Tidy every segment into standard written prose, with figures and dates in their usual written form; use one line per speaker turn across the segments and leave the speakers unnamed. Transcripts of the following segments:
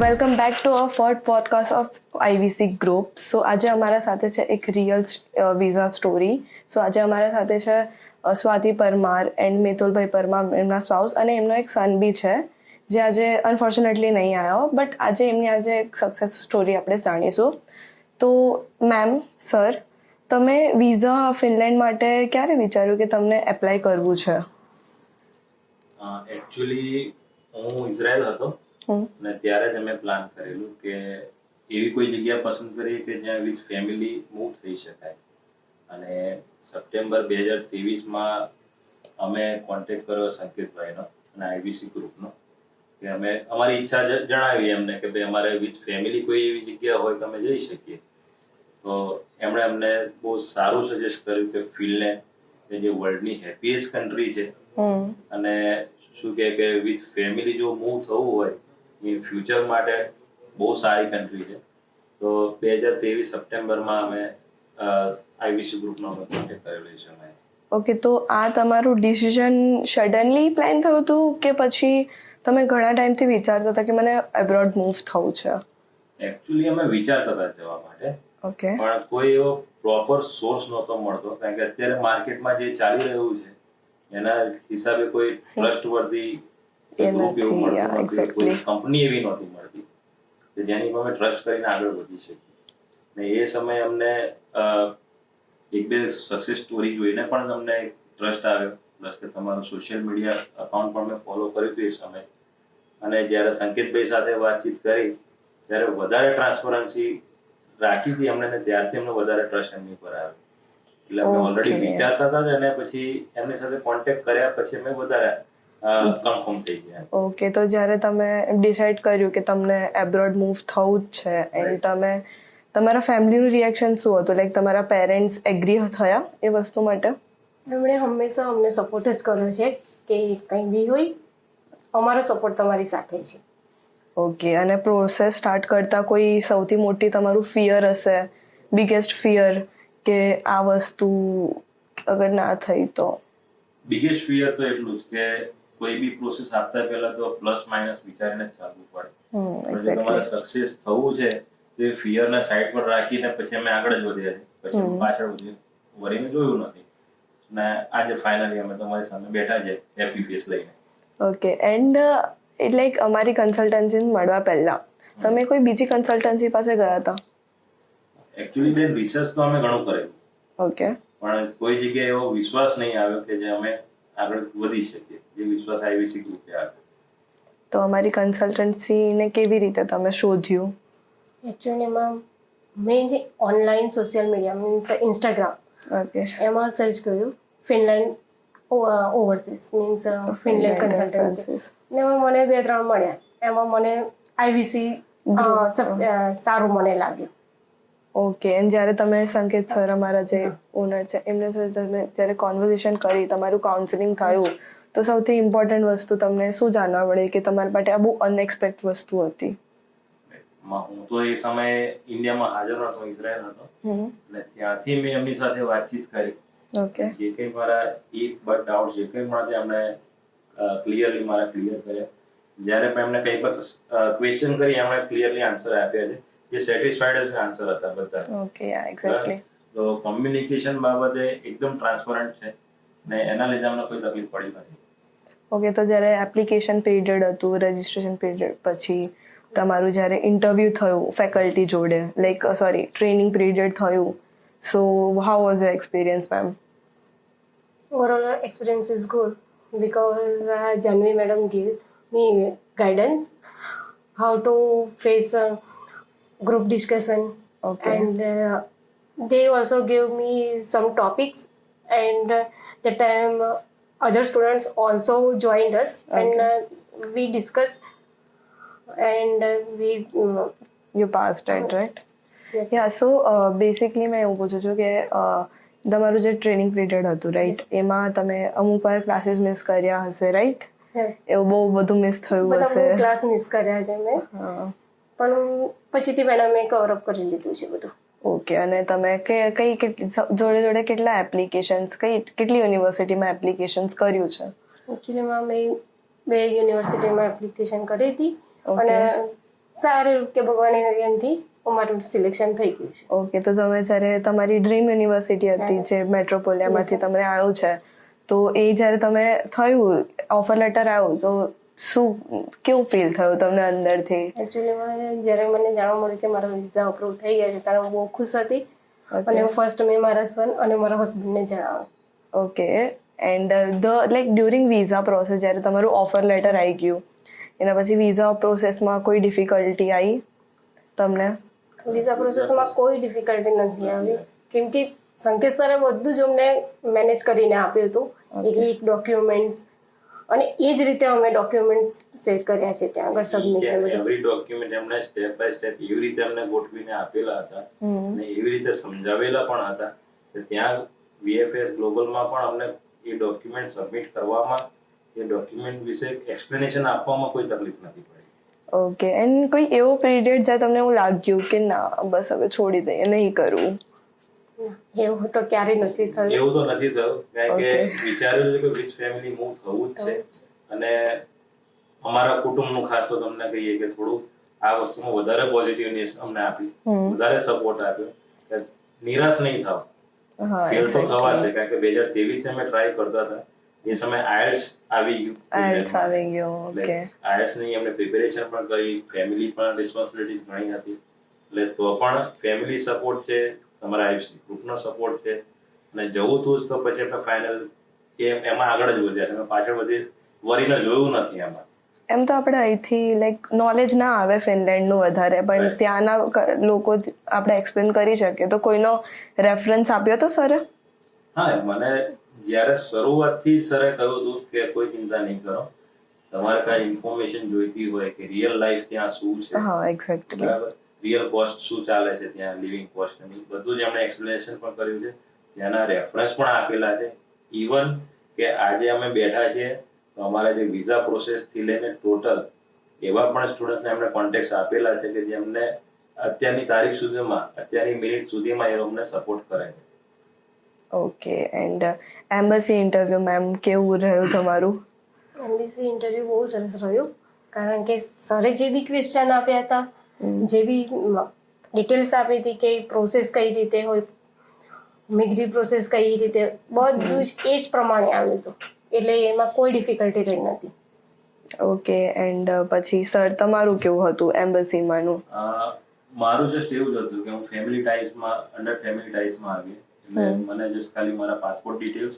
Welcome back to our first podcast of IVC group. સો આજે અમારા સાથે છે એક રિયલ વિઝા સ્ટોરી. સો આજે અમારા સાથે છે સ્વાતિ પરમાર એન્ડ મેતુલભાઈ પરમાર, એમના સ્પાઉસ, અને એમનો એક સન બી છે જે આજે અનફોર્ચ્યુનેટલી નહીં આવ્યો, બટ આજે એમની આજે એક સક્સેસ સ્ટોરી આપણે જાણીશું. તો મેમ, સર, તમે વિઝા ફિનલેન્ડ માટે ક્યારે વિચાર્યું કે તમને એપ્લાય કરવું છે?
એકચ્યુઅલી હું ઇઝરાયલ હતો અને ત્યારે જ અમે પ્લાન કરેલું કે એવી કોઈ જગ્યા પસંદ કરીએ કે જ્યાં વિથ ફેમિલી મૂવ થઈ શકાય. અને સપ્ટેમ્બર 2023માં અમે કોન્ટેક્ટ કર્યો સંકેતભાઈનો અને આઈવીસી ગ્રુપનો કે અમે અમારી ઈચ્છા જણાવી એમને કે ભાઈ અમારે વિથ ફેમિલી કોઈ એવી જગ્યા હોય તો અમે જઈ શકીએ. તો એમણે અમને બહુ સારું સજેસ્ટ કર્યું કે ફિનલેન્ડ જે વર્લ્ડની હેપીએસ્ટ કન્ટ્રી છે અને શું કે વિથ ફેમિલી જો મૂવ થવું હોય એ ફ્યુચર માટે બહુ સારી કન્ટ્રી છે. તો 2023 સપ્ટેમ્બરમાં અમે આઈવીસી ગ્રુપનો કોન્ટેક્ટ કરેલો છે અમે.
ઓકે, તો આ તમારું ડિસિઝન સડનલી પ્લાન થયું હતું કે પછી તમે ઘણા ટાઈમથી વિચારતા હતા કે મને એબ્રોડ મૂવ થવું છે?
એકચ્યુઅલી અમે વિચારતા હતા જવા માટે,
ઓકે,
પણ કોઈ એવો પ્રોપર સોર્સ નહોતો મળતો, કારણ કે અત્યારે માર્કેટમાં જે ચાલી રહ્યું છે એના હિસાબે કોઈ ટ્રસ્ટવર્ધી ગ્રુપ એવું મળતું નથી, કોઈ કંપની એવી નહોતી મળતી કે જેની પર અમે ટ્રસ્ટ કરીને આગળ વધી શકીએ. ને એ સમયે અમને એક બે સક્સેસ સ્ટોરી જોઈને પણ અમને ટ્રસ્ટ આવ્યો, પ્લસ કે તમારું સોશિયલ મીડિયા અકાઉન્ટ પણ મેં ફોલો કર્યું હતું એ સમયે. અને જ્યારે સંકેતભાઈ સાથે વાતચીત કરી ત્યારે વધારે ટ્રાન્સપરન્સી રાખી હતી અમને, ત્યારથી અમને વધારે ટ્રસ્ટ એમની પર આવ્યો. એટલે અમે ઓલરેડી વિચારતા હતા અને પછી એમની સાથે કોન્ટેક્ટ કર્યા પછી અમે વધારે કન્ફર્મ થઈ ગયા.
ઓકે, તો જ્યારે તમે ડિસાઈડ કર્યું કે તમને એબ્રોડ મૂવ થવું જ છે એન્ડ તમે તમારા ફેમિલીનું રિએક્શન શું હતું? લાઈક તમારા પેરેન્ટ્સ એગ્રી થયા એ વસ્તુ માટે?
એમણે હંમેશા અમને સપોર્ટ જ કર્યો છે કે કંઈ બી હોય અમારો સપોર્ટ તમારી સાથે છે.
ઓકે, અને પ્રોસેસ સ્ટાર્ટ કરતા કોઈ સૌથી મોટી તમારું ફિયર હશે, બિગેસ્ટ ફિયર, કે આ વસ્તુ અગર ના થઈ તો?
બિગેસ્ટ ફિયર તો એટલું જ કે કોઈ બી પ્રોસેસ આપતા પહેલા તો પ્લસ માઇનસ વિચારીને જ ચાલવું પડે. જો તમારે સક્સેસ થવું છે તો એ ફિયરને સાઈડ પર રાખીને પછી અમે આગળ જ વધ્યા છે, પછી પાછળ વળીને જોયું નથી. ને આજે ફાઇનલી અમે તમારી સામે બેઠા છે હેપી ફેસ લઈને.
ઓકે, એન્ડ એટલે અમારી કન્સલ્ટન્સી મળવા પહેલા તમે કોઈ બીજી કન્સલ્ટન્સી પાસે ગયા હતા?
એકચ્યુઅલી બેન, રિસર્ચ તો અમે ઘણું કરેલું.
ઓકે,
પણ કોઈ જગ્યાએ એવો વિશ્વાસ નહીં આવ્યો કે જે અમે આગળ વધી શકીએ, જે વિશ્વાસ આઈવીસી ગ્રુપે આવ્યો.
તો અમારી કન્સલ્ટન્સીને કેવી રીતે તમે શોધ્યું?
એકચ્યુઅલી એમાં મેં જે online social media means Instagram,
okay,
એમાં સર્ચ કર્યું Finland overseas means Finland consultancy, ને એમાં મને 2-3 મળ્યા. એમાં મને આઈવીસી સારું મને લાગ્યું.
ઓકે, અને જ્યારે તમે સંકેત સર અમારા જે ઓનર છે એમને તમે જ્યારે કોન્વર્ઝેશન કરી, તમારું કાઉન્સેલિંગ થયું, તો સૌથી ઇમ્પોર્ટન્ટ વસ્તુ તમને શું જાણવા મળે કે તમારા માટે આ બહુ અનએક્સપેક્ટ વસ્તુ હતી?
હું તો એ સમયે ઇન્ડિયામાં હાજર હતો, ઇઝરાયલ હતો, એટલે ત્યાંથી મેં એમની સાથે વાતચીત કરી.
ઓકે,
જે કંઈ મારા એક બટ ડાઉટ જે કંઈ પણ એમણે ક્લિયરલી મારા ક્લિયર કર્યા. જ્યારે પણ એમને કંઈ પણ ક્વેશ્ચન કરી એમણે ક્લિયરલી આન્સર આપ્યા છે, જે સેટિસ્ફાઈડ જ આન્સર હતા બધા.
ઓકે, યા એક્ઝેક્ટલી.
તો કોમ્યુનિકેશન બાબતે એકદમ ટ્રાન્સપરન્ટ છે ને એના લીધે અમને કોઈ તકલીફ પડી નથી.
ઓકે, તો જ્યારે એપ્લિકેશન પીરિયડ હતું, રજિસ્ટ્રેશન પીરિયડ પછી તમારું જ્યારે ઇન્ટરવ્યૂ થયું ફેકલ્ટી જોડે, લાઈક સોરી ટ્રેનિંગ પીરિયડ થયું, so how was your experience, ma'am?
Overall experience is good because Janvi madam gave me guidance how to face a group discussion.
Okay.
And they also gave me some topics, and that time other students also joined us.
Okay.
And we discussed and we
You passed it, right?
yes.
Yeah so basically મેં એવું પૂછું છું કે તમારું જે training period હતું, right, એમાં તમે અમુક વાર ક્લાસીસ મિસ કર્યા હશે, રાઈટ?
Yes.
એવું બહુ બધું મિસ થયું
બધા
હશે.
ક્લાસ મિસ કર્યા છે મેં, પણ પછીથી મેડમે કવર અપ કરી લીધું છે બધું.
ઓકે, અને તમે કઈ જોડે કેટલા એપ્લિકેશન્સ, કેટલી યુનિવર્સિટીમાં એપ્લિકેશન્સ કર્યું છે?
એકચ્યુઅલીમાં મેં 2 યુનિવર્સિટીમાં એપ્લિકેશન કરી હતી અને સારું કે ભગવાનની દયાથી અમારું સિલેક્શન થઈ ગયું છે.
ઓકે, તો તમે જ્યારે તમારી ડ્રીમ યુનિવર્સિટી હતી જે મેટ્રોપોલિયામાંથી તમને આવ્યું છે, તો એ જ્યારે તમે થયું ઓફર લેટર આવ્યું તો શું કેવું ફીલ થયું તમને અંદરથી?
એકચ્યુઅલીમાં જ્યારે મને જાણવા મળ્યું કે મારા વિઝા અપ્રૂવ થઈ ગયા છે ત્યારે હું બહુ ખુશ હતી. અને ફર્સ્ટ મેં મારા સન અને મારા હસબન્ડને જણાવ્યું.
Okay, and during visa process જ્યારે તમારું ઓફર લેટર આવી ગયું એના પછી વિઝા પ્રોસેસમાં કોઈ ડિફિકલ્ટી આવી તમને?
વિઝા પ્રોસેસમાં કોઈ ડિફિકલ્ટી નથી આવી, કેમ કે સંકેત સરે બધું જ અમને મેનેજ કરીને આપ્યું હતું, એક ડોક્યુમેન્ટ્સ, અને એ જ રીતે અમે ડોક્યુમેન્ટ્સ ચેક કર્યા છે ત્યાં આગળ સબમિટ.
એવરી ડોક્યુમેન્ટ એમણે સ્ટેપ બાય સ્ટેપ એવી રીતે અમને ગોઠવીને આપેલા હતા અને એવી રીતે સમજાવેલા પણ હતા કે ત્યાં VFS ગ્લોબલમાં પણ અમને એ ડોક્યુમેન્ટ સબમિટ કરવામાં, એ ડોક્યુમેન્ટ વિશે એક્સપ્લેનેશન આપવામાં કોઈ તકલીફ નથી પડી.
ઓકે, એન્ડ કોઈ એવો પીરિયડ જ્યાં તમને એવું લાગ્યું કે ના બસ હવે છોડી દઈએ નહીં કરવું?
એવું તો ક્યારેય નથી થયું.
એવું તો નથી થયું, કારણ કે વિચાર્યું છે કે વિથ ફેમિલી મૂવ થવું જ છે. અને અમારા કુટુંબનું ખાસ તો તમને કહીએ કે થોડું આ વસ્તુમાં વધારે પોઝિટિવનેસ અમને આપી, વધારે સપોર્ટ આપ્યો કે નિરાશ નહીં થાવ, ફેલ તો થવાશે. કારણ કે 2023 અમે ટ્રાય કરતા હતા એ સમયે આયલ્સ આવી ગયું.
ઓકે,
આયલ્સ ની અમને પ્રિપેરેશન પણ કરી, ફેમિલી પણ રિસ્પોન્સિબિલિટીઝ ઘણી હતી, એટલે તો પણ ફેમિલી સપોર્ટ છે, તમારા IFC ગ્રુપનો સપોર્ટ છે, અને જવું તું જ તો પછી આપણે ફાઇનલ એમાં આગળ જ વધ્યા. તમે પાછળ વધી વરીને જોયું નથી એમાં.
એમ તો આપણે અહીંથી નોલેજ ના આવે ફિનલેન્ડનું વધારે, પણ ત્યાંના લોકો આપણે એક્સપ્લેન કરી શકીએ. તો કોઈનો રેફરન્સ આપ્યો તો સરે?
હા, મને જ્યારે શરૂઆતથી સરે કહ્યું હતું કે કોઈ ચિંતા નહીં કરો, તમારે કાંઈ ઇન્ફોર્મેશન જોઈતી હોય કે રિયલ લાઈફ ત્યાં શું છે,
હા એક્ઝેક્ટલી,
બરાબર, રિયલ કોસ્ટ શું ચાલે છે ત્યાં, લિવિંગ કોસ્ટ, બધું જ એમણે એક્સપ્લેનેશન પણ કર્યું છે, ત્યાંના રેફરન્સ પણ આપેલા છે. ઇવન કે આજે અમે બેઠા છીએ તો અમારા જે વિઝા પ્રોસેસ થી લઈને ટોટલ એવા પણ સ્ટુડન્ટને એમણે કોન્ટેક્ટ આપેલા છે કે જેમને અત્યારની તારીખ સુધીમાં, અત્યારની મિનિટ સુધીમાં એ અમને સપોર્ટ કરે છે.
Okay, and embassy interview ma'am કેવું રહ્યું તમારું?
એમ્બસી ઇન્ટરવ્યુ બહુ સરસ રહ્યું, કારણ કે સરે જે બી ક્વેશ્ચન આપ્યા હતા, જે બી ડિટેલ્સ આપી હતી કે પ્રોસેસ કઈ રીતે હોય, મિગ્રી પ્રોસેસ કઈ રીતે, બધું જ એ જ પ્રમાણે આવ્યું હતું, એટલે એમાં કોઈ ડિફિકલ્ટી રહી નથી.
ઓકે, એન્ડ પછી સર તમારું કેવું હતું એમ્બસીમાંનું?
મારું જસ્ટ એવું જ હતું કે હું ફેમિલી ટાઈઝમાં, અંડર ફેમિલી ટાઈઝમાં આવી, એટલે મને જસ્ટ ખાલી મારા પાસપોર્ટ ડિટેલ્સ,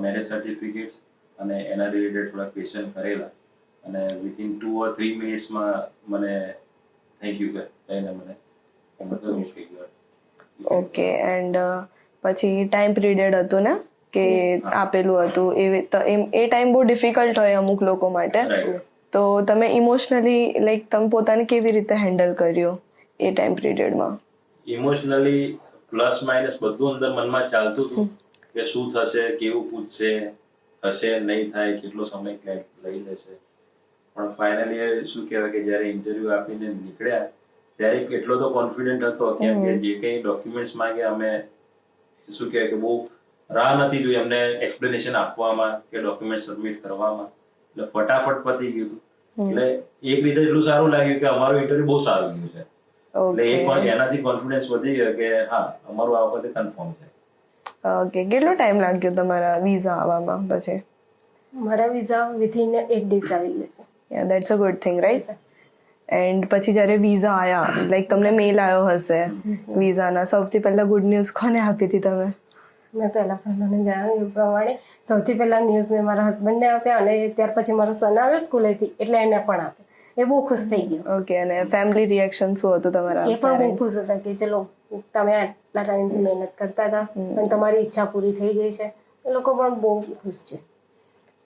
મેરેજ સર્ટિફિકેટ્સ અને એના રિલેટેડ થોડા ક્વેશ્ચન કરેલા, અને વિથિન 2 or 3 મિનિટ્સમાં મને થેન્ક યુ કહીને મને બધું થઈ ગયું.
ઓકે, એન્ડ પછી ટાઈમ પીરિયડ હતું ને કે આપેલું હતું, એ ટાઈમ બહુ ડિફિકલ્ટ હોય અમુક લોકો માટે, તો તમે ઇમોશનલી તમે પોતાને કેવી રીતે હેન્ડલ કર્યું એ ટાઈમ પીરિયડમાં?
ઇમોશનલી પ્લસ માઇનસ બધું અંદર મનમાં ચાલતું હતું કે શું થશે, કેવું પૂછશે, થશે નહીં થાય, કેટલો સમય લઈ લેશે. પણ ફાઇનલી શું કહેવાય કે જ્યારે ઇન્ટરવ્યુ આપીને નીકળ્યા ત્યારે કેટલો તો કોન્ફિડન્ટ હતો, કેમ કે જે કંઈ ડોક્યુમેન્ટ્સ માંગે અમે શું કહેવાય કે બહુ રાહ નથી જોઈ એમને એક્સપ્લેનેશન આપવામાં કે ડોક્યુમેન્ટ સબમિટ કરવામાં, એટલે ફટાફટ પતી ગયું. એટલે એક રીતે એટલું સારું લાગ્યું કે અમારું ઇન્ટરવ્યુ બહુ સારું ગયું છે, એટલે એક પણ એનાથી કોન્ફિડન્સ વધી ગયો કે હા અમારું આ વખતે કન્ફર્મ છે.
ઓકે, કેટલો ટાઈમ લાગ્યો તમારા વિઝા આવવામાં પછી?
મારા વિઝા વિથિન 8 days આવી ગયો છે.
Yeah that's a good thing, right? And પછી જ્યારે વિઝા આયા, તમને મેલ આવ્યો હશે વિઝાના, સૌથી પહેલા ગુડ ન્યૂઝ કોને આપી હતી તમે?
મેં પહેલા મને જણાવ્યું એ પ્રમાણે સૌથી પહેલા ન્યૂઝ મેં મારા હસબન્ડને આપ્યા, અને ત્યાર પછી મારો સન આવ્યો સ્કૂલેથી એટલે એને પણ આપ્યા. એ બહુ ખુશ થઈ ગયો.
ઓકે, અને ફેમિલી રિએક્શન શું હતું તમારા?
એ પણ બહુ ખુશ હતા કે ચલો તમે આટલા ટાઈમથી મહેનત કરતા હતા અને તમારી ઈચ્છા પૂરી થઈ ગઈ છે, એ લોકો પણ બહુ ખુશ છે.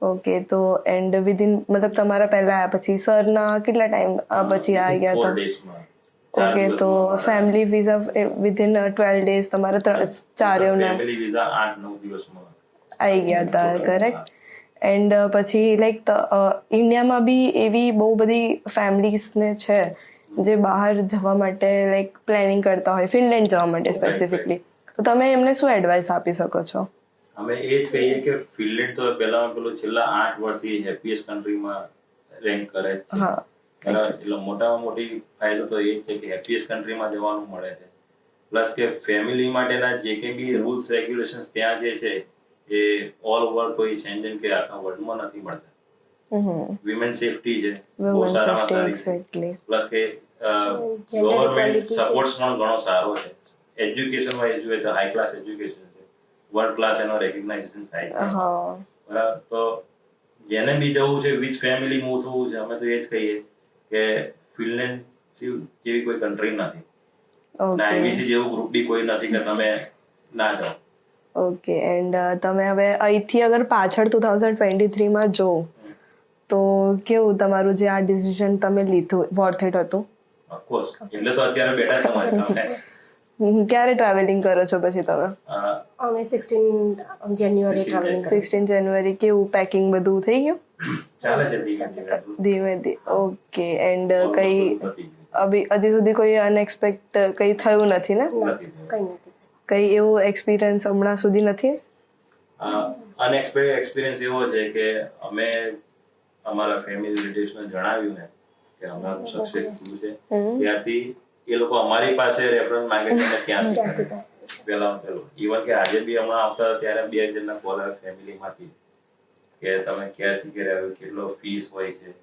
ઓકે, તો એન્ડ વિધિન તમારા પહેલા આવ્યા પછી સરના કેટલા ટાઈમ પછી આવી ગયા હતા? ઓકે, તો ફેમિલી વિઝા વિધિન 12 days તમારા ચારેયના
ફેમિલી વિઝા 8-9 દિવસમાં
આવી ગયા હતા, કરેક્ટ? એન્ડ પછી ઇન્ડિયામાં બી એવી બહુ બધી ફેમિલીઝને છે જે બહાર જવા માટે પ્લાનિંગ કરતા હોય, ફિનલેન્ડ જવા માટે સ્પેસિફિકલી, તો તમે એમને શું એડવાઇસ આપી શકો છો?
અમે એ જ કહીએ કે ફિનલેન્ડ તો પહેલામાં પેલું છેલ્લા 8 વર્ષથી હેપીએસ્ટ કન્ટ્રીમાં રેન્ક કરે છે, બરાબર. એટલે મોટામાં મોટી ફાયદો તો એ જ છે કે હેપીએસ્ટ કન્ટ્રીમાં જવાનું મળે છે, પ્લસ કે ફેમિલી માટેના જે કંઈ બી રૂલ્સ રેગ્યુલેશન્સ ત્યાં જે છે એ ઓલ ઓવર કોઈ શેન્જન કે આખા વર્લ્ડમાં નથી મળતા. વિમેન સેફટી છે બહુ
વુમન
સારામાં
સેફટી
સારી છે,
એક્ઝેક્ટલી.
પ્લસ કે ગવર્મેન્ટ સપોર્ટ પણ ઘણો સારો છે. એજ્યુકેશન વાઇઝ જોઈએ તો હાઈ ક્લાસ એજ્યુકેશન છે, વર્લ્ડ ક્લાસ એનો રેકગ્નાઇઝેશન થાય છે.
હા.
બરાબર. તો જેને બી જવું છે વિથ ફેમિલી મૂવ થવું છે, અમે તો એ જ કહીએ કે ફિનલેન્ડ જેવી કોઈ કન્ટ્રી નથી,
ઓકે
આઈવીસી જેવું ગ્રુપ બી કોઈ નથી કે તમે ના જાઓ.
ઓકે. એન્ડ તમે હવે અહીંથી અગર પાછળ 2023 માં જો તો કેવું તમારું જે આ ડિસિઝન તમે લીધું વર્થ ઇટ હતું?
ઓફકોર્સ, એટલે તો અત્યારે બેઠા છે અમારી સામે.
ક્યારે ટ્રાવેલિંગ કરો છો પછી તમે?
અમે 16 જાન્યુઆરી ટ્રાવેલિંગ
16 જાન્યુઆરી. કેવું પેકિંગ બધું થઈ ગયું?
ચાલે છે ધીમે ધીમે.
ધીમે ધીમે. ઓકે. એન્ડ કઈ
નથી.
હજી સુધી કોઈ અનએક્સપેક્ટ કઈ થયું નથી ને?
નથી.
કંઈ નથી.
કઈ એવું એક્સપિરિયન્સ હમણાં સુધી નથી?
અનએક્સપેક્ટેડ એક્સપિરિયન્સ એવો છે કે અમે અમારા ફેમિલી રિલેટિવ્સને જણાવ્યું ને કે અમારું સક્સેસ થયું છે, ત્યારથી એ લોકો અમારી પાસે રેફરન્સ માંગે છે કે ક્યાંથી કરે. પહેલું ઇવન કે આજે બી હમણાં આવતા હતા ત્યારે 2 જણના કોલ આવે ફેમિલીમાંથી કે તમે ક્યાંથી કર્યા, કેટલો ફીસ હોય છે,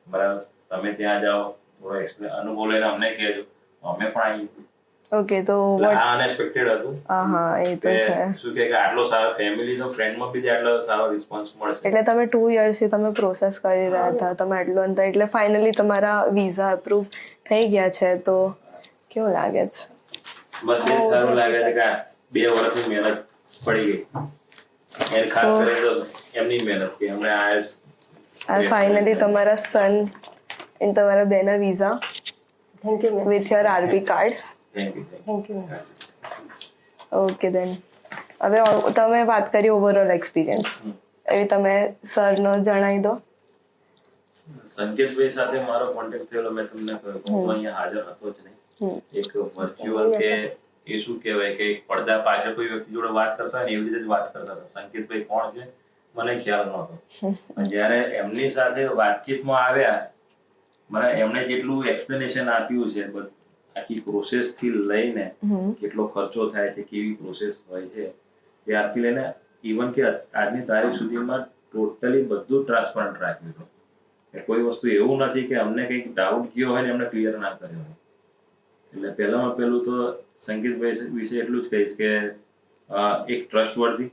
બરાબર, તમે ત્યાં જાઓ, થોડો એક્સપિરિયન્સ અનુભવ લઈને અમને કહેજો, અમે પણ આવી.
ઓકે. તો
આ અનએક્સપેક્ટેડ હતું.
હા એ તો છે.
શું કે આટલો સારો ફેમિલીનો ફ્રેન્ડમાં બી આટલો સારો રિસ્પોન્સ મળશે.
એટલે તમે 2 યર્સથી તમે પ્રોસેસ કરી રહ્યા હતા, તમે આટલું અંતર, એટલે ફાઇનલી તમારા વિઝા અપ્રૂવ થઈ ગયા છે. તો કેવું લાગે છે?
બસ એ સારું લાગે છે કે 2 વર્ષની મહેનત પડી ગઈ. એ ખાસ કરીને તો એમની મહેનત કે હમણે
આ ફાઇનલી તમારા સન એન્ડ તમારા બેના visa
thank you ma'am.
With your RB card.
Thank you ma'am.
Okay then. હવે તમે વાત કરી ઓવરઓલ એક્સપિરિયન્સ, એવી તમે સરનો જણાવી દો.
સંકેતભાઈ સાથે મારો કોન્ટેક્ટ થયેલો, મેં તમને કહ્યું કે હું અહીંયા હાજર હતો જ નહીં. એક વર્ચ્યુઅલ કે એ શું કહેવાય કે પડદા પાછળ કોઈ વ્યક્તિ જોડે વાત કરતા હોય ને એવી રીતે જ વાત કરતા હતા. સંકેતભાઈ કોણ છે મને ખ્યાલ નહોતો, પણ જ્યારે એમની સાથે વાતચીતમાં આવ્યા, મને એમણે જેટલું એક્સપ્લેનેશન આપ્યું છે આખી પ્રોસેસ થી લઈને કેટલો ખર્ચો થાય છે, કેવી પ્રોસેસ હોય છે, ત્યારથી લઈને ઇવન કે આજની તારીખ સુધીમાં ટોટલી બધું ટ્રાન્સપરન્ટ રાખ્યું હતું. કોઈ વસ્તુ એવું નથી કે અમને કંઈક ડાઉટ ગયો હોય ને એમને ક્લિયર ના કર્યો હોય. એટલે પહેલામાં પહેલું તો સંકેતભાઈ વિશે એટલું જ કહીશ કે એક ટ્રસ્ટવર્ધી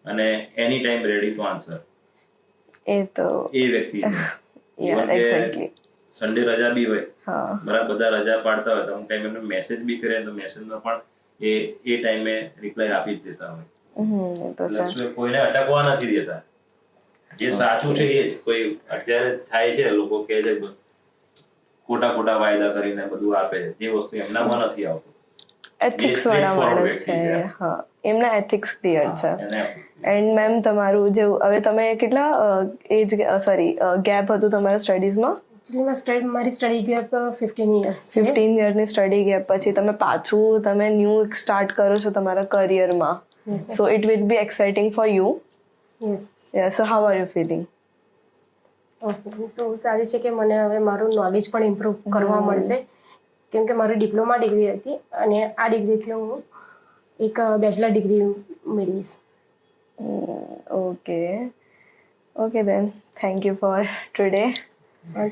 અને એની ટાઈમ રેડી ટુ આન્સર
એ તો
એ વ્યક્તિ છે.
એક્ઝેક્ટલી.
સન્ડે રજા બી હોય, બરાબર, બધા રજા પાડતા હોય તો અમુક ટાઈમ એમને મેસેજ બી કરે તો મેસેજમાં પણ એ ટાઈમે રિપ્લાય આપી જ દેતા હોય. એટલે કોઈને અટકવા નથી દેતા. જે સાચું છે એ કોઈ અત્યારે થાય છે, લોકો કે છે ખોટા વાયદા કરીને બધું આપે છે, જે વસ્તુ એમનામાં નથી આવતું.
એથિક્સ વાળા માણસ છે. હા, એમના એથિક્સ ક્લિયર છે. એન્ડ મેમ તમારું જેવું હવે તમે કેટલા એજ ગેપ હતું તમારા સ્ટડીઝમાં?
મારી સ્ટડી ગેપ 15 યર્સ.
15 યરની સ્ટડી ગેપ પછી તમે પાછું તમે ન્યૂ સ્ટાર્ટ કરો છો તમારા કરિયરમાં. So it will be exciting for you. Yes. So how are you feeling?
તો સારી છે કે મને હવે મારું નોલેજ પણ ઇમ્પ્રૂવ કરવા મળશે, કેમ કે મારી ડિપ્લોમા ડિગ્રી હતી અને આ ડિગ્રીથી હું એક બેચલર ડિગ્રી મેળવીશ.
Okay then thank you for today.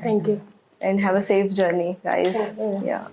Thank you
and have a safe journey guys. Yeah.